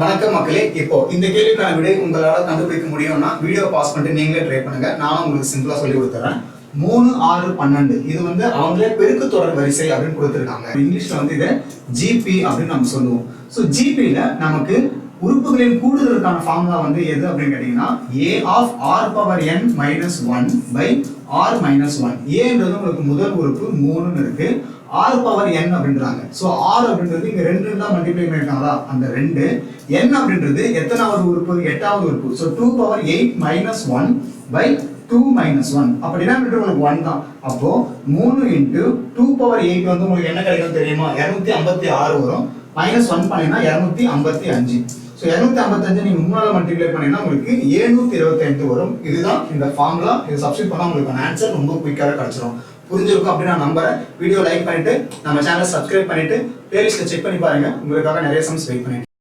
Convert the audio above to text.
வணக்கம் மக்களே. இப்போ இந்த கேள்விக்கான விடை உங்களால் கண்டுபிடிக்க முடியும்னா வீடியோ பாஸ் பண்ணிட்டு நீங்களே ட்ரை பண்ணுங்க. நானும் உங்களுக்கு சிம்பிளா சொல்லி கொடுத்துறேன். 3, 6, 12 இது வந்து அவங்களே பெருக்கு தொடர் வரிசை அப்படின்னு கொடுத்துருக்காங்க. இங்கிலீஷ்ல வந்து இதை ஜிபி அப்படின்னு நம்ம சொல்லுவோம். ஸோ ஜிபியில நமக்கு உறுப்புகளின் கூடுதலுக்கான ஃபார்முலா வந்து எது அப்படின்னு கேட்டீங்கன்னா a of r power n minus 1 by r minus 1. ஏன்றது உங்களுக்கு முதல் உறுப்பு 3ன்னு இருக்கு, r power n அப்படின்றாங்க. ஸோ r அப்படின்றது இங்க 2 தான் மல்டிப்ளை பண்ணிருக்காங்களா, அந்த 2. n அப்படின்றது எத்தனாவது உறுப்பு, 8வது உறுப்பு. So 2 power 8 minus 1 by 2 minus 1. அப்ப டினாமினேட்டர் உங்களுக்கு 1 தான். அப்போ 3 into 2 power 8 வந்து உங்களுக்கு என்ன கிடைக்கும் தெரியுமா, 256 வரும். மைனஸ் 1 பண்ணீங்கன்னா 255. ஸோ 255 நீங்க 3ஆல மல்டிப்ளை பண்ணீங்கன்னா உங்களுக்கு 725 வரும். இதுதான் இந்த ஃபார்முலா. இதை சப்ஸ்டிட் பண்ணா உங்களுக்கு ஆன்சர் ரொம்ப குயிக்காக கிடைச்சிரும். புரிஞ்சிருக்கும் அப்படின்னு நான் நம்புறேன். வீடியோ லைக் பண்ணிட்டு நம்ம சேனல் சப்ஸ்கிரைப் பண்ணிட்டு பிளேலிஸ்ட்டை செக் பண்ணி பாருங்க. உங்களுக்காக நிறைய சம்ஸ் வெயிட் பண்ணிட்டு